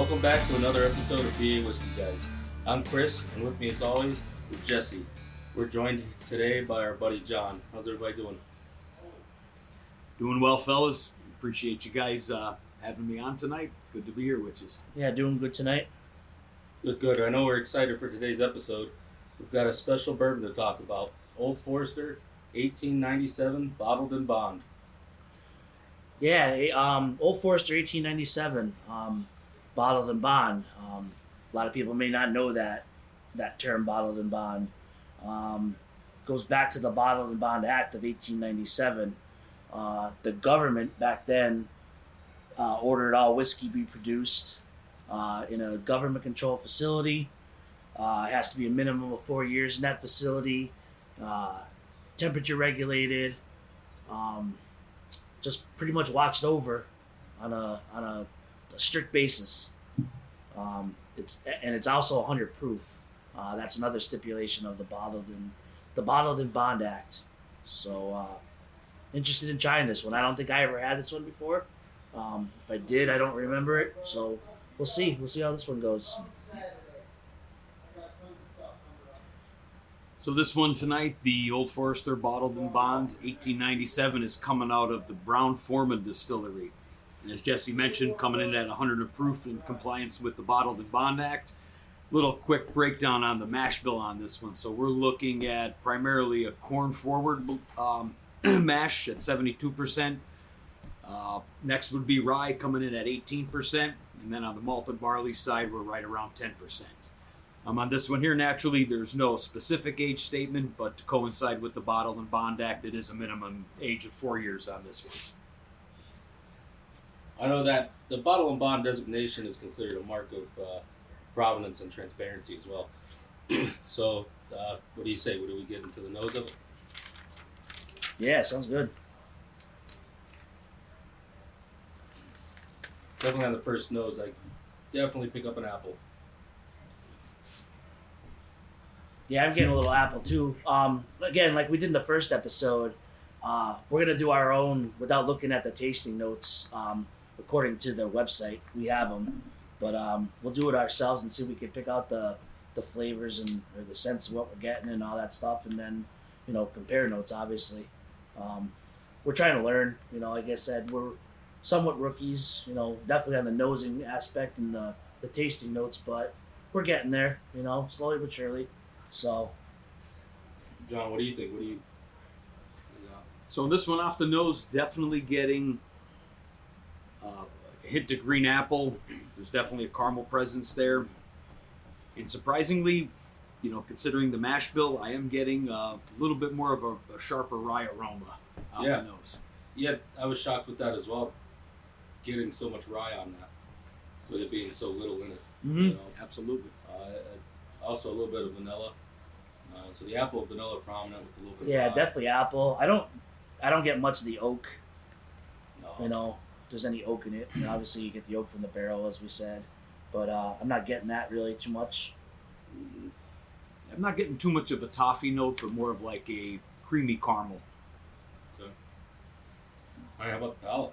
Welcome back to another episode of BA Whiskey Guys. I'm Chris, and with me as always is Jesse. We're joined today by our buddy John. How's everybody doing? Doing well, fellas. Appreciate you guys having me on tonight. Good to be here with you. Yeah, doing good tonight. Good. I know we're excited for today's episode. We've got a special bourbon to talk about. Old Forester, 1897, bottled in bond. Yeah, Old Forester 1897, bottled in bond. A lot of people may not know that term, bottled in bond. Goes back to the Bottled in Bond Act of 1897. The government back then ordered all whiskey be produced in a government-controlled facility. It has to be a minimum of 4 years in that facility. Temperature regulated. Just pretty much watched over on a strict basis. It's also 100 proof. That's another stipulation of the Bottled in Bond Act. So interested in trying this one. I don't think I ever had this one before. If I did, I don't remember it. So we'll see. We'll see how this one goes. So this one tonight, the Old Forester Bottled in Bond 1897, is coming out of the Brown-Forman Distillery. And as Jesse mentioned, coming in at 100 proof in compliance with the Bottled in Bond Act. Little quick breakdown on the mash bill on this one. So we're looking at primarily a corn-forward mash at 72%. Next would be rye coming in at 18%. And then on the malted barley side, we're right around 10%. On this one here, naturally, there's no specific age statement, but to coincide with the Bottled in Bond Act, it is a minimum age of 4 years on this one. I know that the bottle and bond designation is considered a mark of provenance and transparency as well. So, what do you say? What do we get into the nose of it? Yeah, sounds good. Definitely on the first nose, I definitely pick up an apple. Yeah, I'm getting a little apple too. Again, like we did in the first episode, we're gonna do our own without looking at the tasting notes. According to the website, we have them, but we'll do it ourselves and see if we can pick out the flavors or the sense of what we're getting and all that stuff, and then compare notes. Obviously, we're trying to learn. Like I said, we're somewhat rookies. Definitely on the nosing aspect and the tasting notes, but we're getting there. Slowly but surely. So, John, what do you think? So this one off the nose, definitely getting a hint of green apple. There's definitely a caramel presence there. And surprisingly, considering the mash bill, I am getting a little bit more of a sharper rye aroma off the nose. Yeah, I was shocked with that as well. Getting so much rye on that, with it being so little in it. Mm-hmm. Absolutely. Also a little bit of vanilla. So the apple and vanilla prominent with a little bit. Yeah, of rye. definitely apple. I don't get much of the oak. No. If there's any oak in it. Obviously, you get the oak from the barrel, as we said, but I'm not getting that really too much. I'm not getting too much of a toffee note, but more of like a creamy caramel. Okay. All right, how about the palate?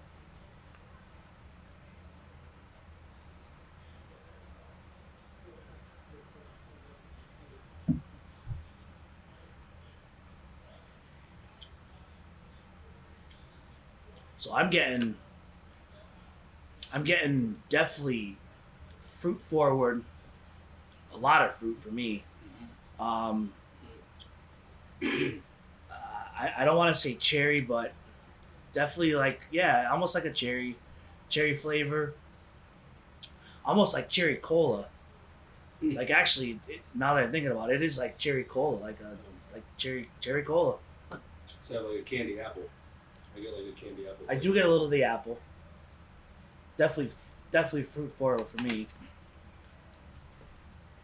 So I'm getting definitely fruit forward. A lot of fruit for me. I don't want to say cherry, but definitely almost like a cherry flavor. Almost like cherry cola. Like actually, now that I'm thinking about it, it is like cherry cola, like cherry cola. It's like a candy apple. I get like a candy apple. I do get a little of the apple. Definitely fruit forward for me.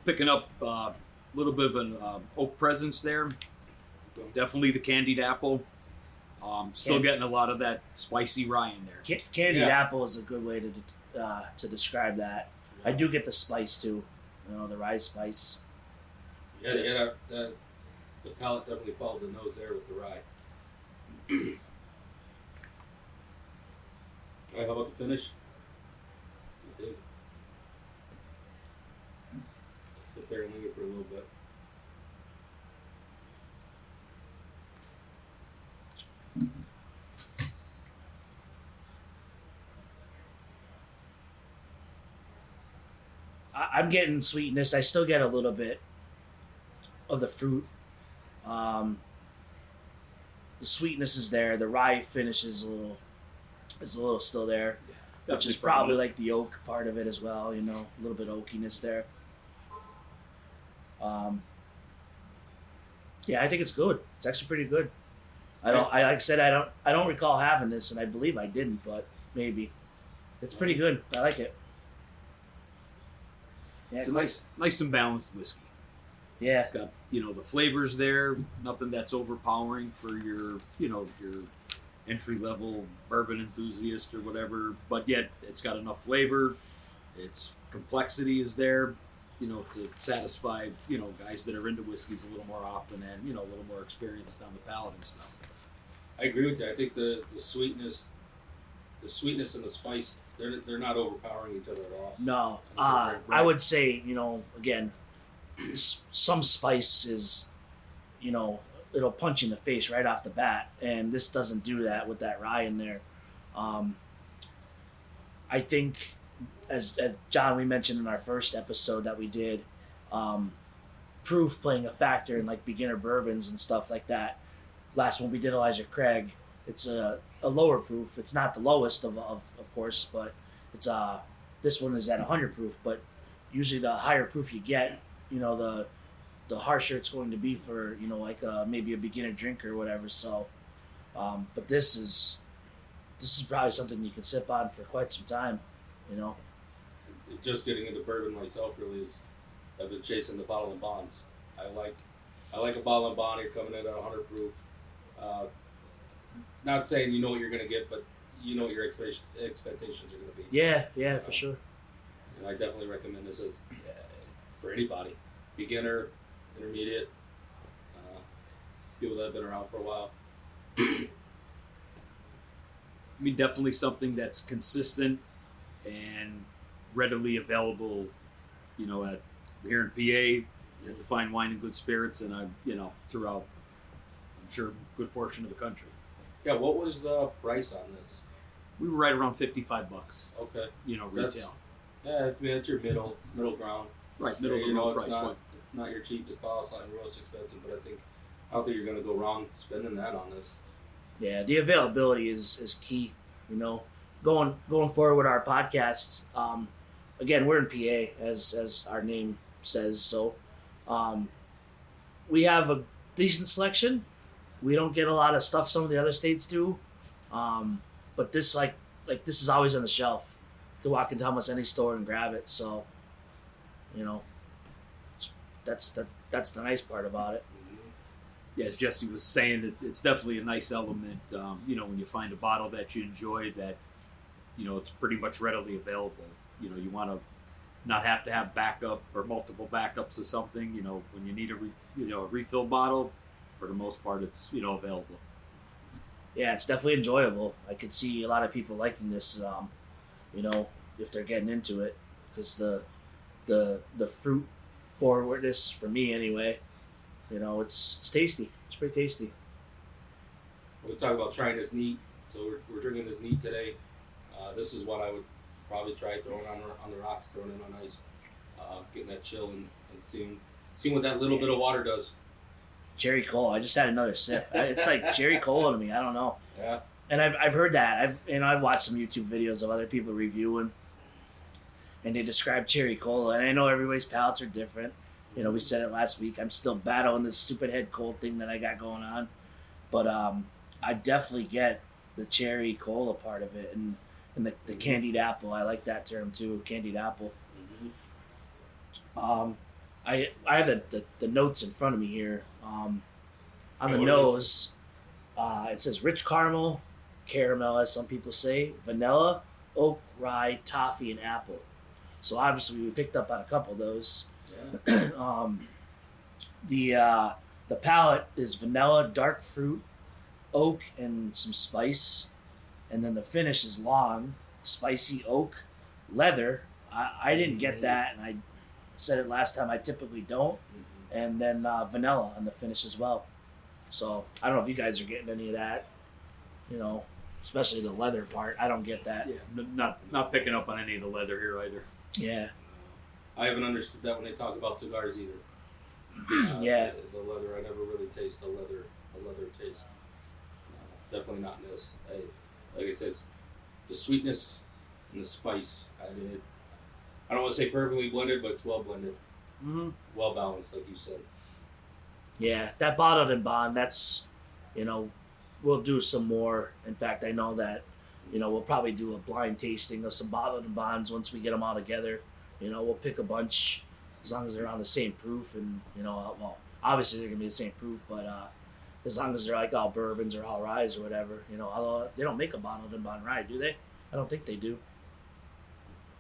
Picking up a little bit of an oak presence there. Definitely the candied apple. Still getting a lot of that spicy rye in there. Candied apple is a good way to describe that. I do get the spice too. The rye spice. Yeah, the palate definitely followed the nose there with the rye. All right, how about the finish? I think. there and leave it for a little bit. I'm getting sweetness. I still get a little bit of the fruit. The sweetness is there. The rye finish is a little still there, which is probably like the oak part of it as well. You know, a little bit of oakiness there. Yeah, I think it's good. It's actually pretty good. Like I said, I don't recall having this, and I believe I didn't, but maybe it's pretty good. I like it. Yeah, It's a nice and balanced whiskey. Yeah, It's got, the flavors there, nothing that's overpowering for your entry level bourbon enthusiast or whatever, but yet it's got enough flavor. Its complexity is there, to satisfy, guys that are into whiskeys a little more often and, a little more experienced on the palate and stuff. I agree with that. I think the sweetness and the spice, they're not overpowering each other at all. no. I think they're I would say, again, some spice is, it'll punch you in the face right off the bat, and this doesn't do that with that rye in there. I think, as John, we mentioned in our first episode that we did, proof playing a factor in like beginner bourbons and stuff like that. Last one we did, Elijah Craig, it's a lower proof. It's not the lowest of course, but it's this one is at 100 proof. But usually the higher proof you get, the harsher it's going to be for like maybe a beginner drinker or whatever. So, but this is probably something you can sip on for quite some time. Just getting into bourbon myself really is, I've been chasing the bottle and bonds. I like a bottle and bond. You're coming in at 100 proof. Not saying you know what you're going to get, but you know what your expectations are going to be. Yeah, for sure. And I definitely recommend this as for anybody, beginner, intermediate, people that have been around for a while. I mean, definitely something that's consistent and readily available, at here in PA, at the Fine Wine and Good Spirits, and throughout, I'm sure, a good portion of the country. Yeah, what was the price on this? We were right around $55. Okay. Retail. Yeah, I mean, it's your middle ground. Right, middle of the road price point. It's not your cheapest bottle, it's not your most expensive, but I don't think you're going to go wrong spending that on this. Yeah, the availability is key. Going forward with our podcast. Again, we're in PA, as our name says. So, we have a decent selection. We don't get a lot of stuff some of the other states do, but this this is always on the shelf. You can walk into almost any store and grab it. So, that's the nice part about it. Yeah, as Jesse was saying, it's definitely a nice element. When you find a bottle that you enjoy, that it's pretty much readily available. You want to not have to have backup or multiple backups of something. When you need a refill bottle, for the most part, it's available. Yeah, it's definitely enjoyable. I could see a lot of people liking this. If they're getting into it, because the fruit forwardness for me anyway. It's tasty. It's pretty tasty. We'll talk about trying this neat. So we're drinking this neat today. This is what I would probably try throwing on the rocks, throwing it on ice, getting that chill and seeing what that little bit of water does. Cherry cola. I just had another sip. It's like cherry cola to me. I don't know. Yeah. And I've heard that. I've watched some YouTube videos of other people reviewing, and they describe cherry cola. And I know everybody's palates are different. We said it last week. I'm still battling this stupid head cold thing that I got going on. But I definitely get the cherry cola part of it. And the candied apple. I like that term too, candied apple. Mm-hmm. I have the notes in front of me here. On the What nose, it says rich caramel, as some people say, vanilla, oak, rye, toffee, and apple. So obviously we picked up on a couple of those. Yeah. The palate is vanilla, dark fruit, oak, and some spice, and then the finish is long, spicy oak, leather. I didn't get that, and I said it last time. I typically don't, and then vanilla on the finish as well. So I don't know if you guys are getting any of that. You know, especially the leather part. I don't get that. Yeah, not picking up on any of the leather here either. Yeah. I haven't understood that when they talk about cigars either. Yeah. The leather, I never really taste the leather taste. Definitely not in this. Like I said, it's the sweetness and the spice. I mean, I don't want to say perfectly blended, but it's well blended. Mm-hmm. Well balanced, like you said. Yeah, that bottled and bond, that's, we'll do some more. In fact, I know that, we'll probably do a blind tasting of some bottled and bonds once we get them all together. We'll pick a bunch as long as they're on the same proof and, well, obviously they're going to be the same proof, but as long as they're like all bourbons or all ryes or whatever, although they don't make a bottled and bond rye, do they? I don't think they do.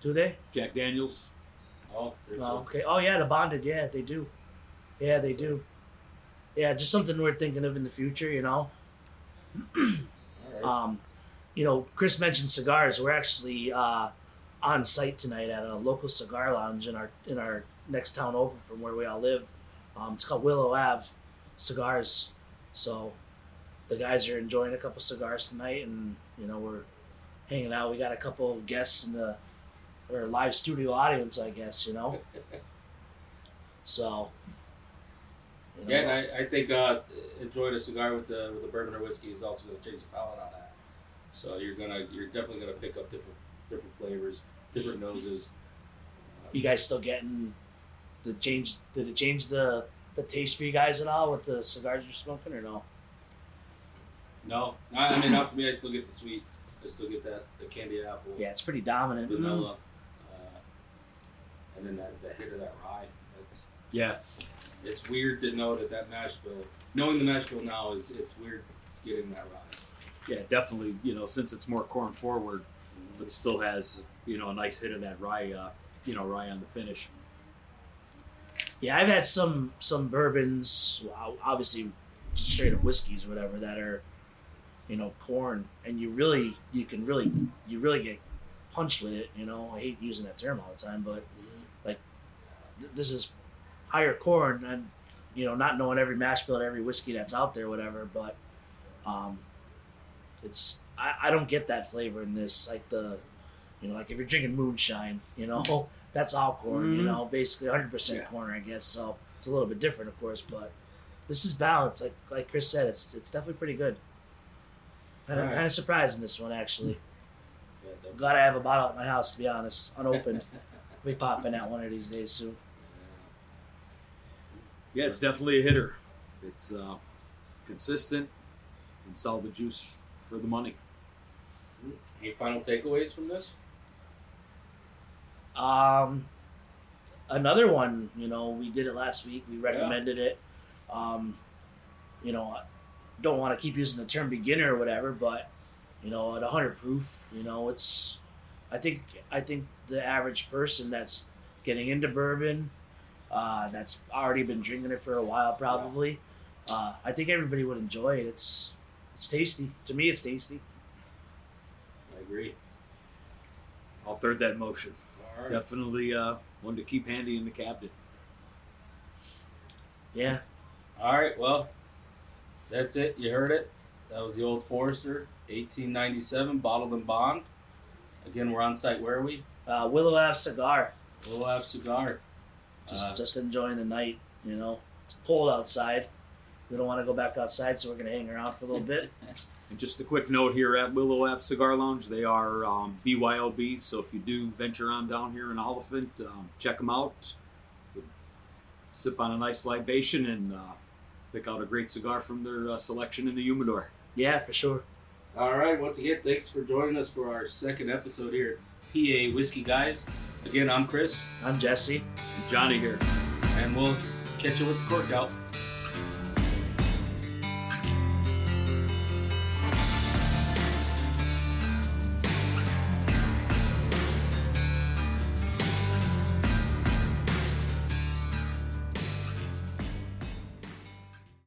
Do they? Jack Daniels. Oh, okay. Oh, yeah, the bonded. Yeah, they do. Yeah, they do. Yeah, just something we're thinking of in the future, All right. Chris mentioned cigars. We're actually on site tonight at a local cigar lounge in our next town over from where we all live. It's called Willow Ave Cigars. So the guys are enjoying a couple cigars tonight, and we're hanging out. We got a couple of guests in the live studio audience, I guess. So. Yeah, and I think enjoying a cigar with the bourbon or whiskey is also going to change the palate on that. So you're definitely gonna pick up different flavors, different noses. You guys still getting the change? Did it change the taste for you guys at all with the cigars you're smoking, or no? No, I mean not for me. I still get the sweet. I still get the candy apple. Yeah, it's pretty dominant. Vanilla, and then that hit of that rye. It's weird to know that mash bill. Knowing the mash bill now it's weird getting that rye. Yeah, definitely. Since it's more corn forward, but still has a nice hit of that rye. Rye on the finish. Yeah, I've had some bourbons, obviously just straight up whiskeys or whatever that are, corn, and you really get punched with it. I hate using that term all the time, but like this is higher corn, and not knowing every mash bill, every whiskey that's out there, whatever. But it's I don't get that flavor in this. Like like if you're drinking moonshine, that's all corn. Basically 100% corn, I guess. So it's a little bit different, of course, but this is balanced. Like Chris said, it's definitely pretty good. Kind of surprised in this one, actually. Yeah, I'm glad I have a bottle at my house, to be honest, unopened. We'll be popping out one of these days soon. Yeah, it's definitely a hitter. It's consistent and sell the juice for the money. Any final takeaways from this? Another one, we did it last week. We recommended it. Don't want to keep using the term beginner or whatever, but at 100 proof, it's. I think the average person that's getting into bourbon, that's already been drinking it for a while, probably. I think everybody would enjoy it. It's tasty. To me, it's tasty. I agree. I'll third that motion. All right. Definitely one to keep handy in the cabinet. Yeah. All right. Well, that's it. You heard it. That was the Old Forester, 1897, bottled and bond. Again, we're on site. Where are we? Willow Ave Cigar. Willow Ave Cigar. Just enjoying the night. It's cold outside. We don't want to go back outside, so we're going to hang around for a little bit. And just a quick note here at Willow Ave Cigar Lounge, they are BYOB, so if you do venture on down here in Oliphant, check them out. Sip on a nice libation and pick out a great cigar from their selection in the humidor. Yeah, for sure. All right. Once again, thanks for joining us for our second episode here at PA Whiskey Guys. Again, I'm Chris. I'm Jesse. And Johnny here. And we'll catch you with the cork out.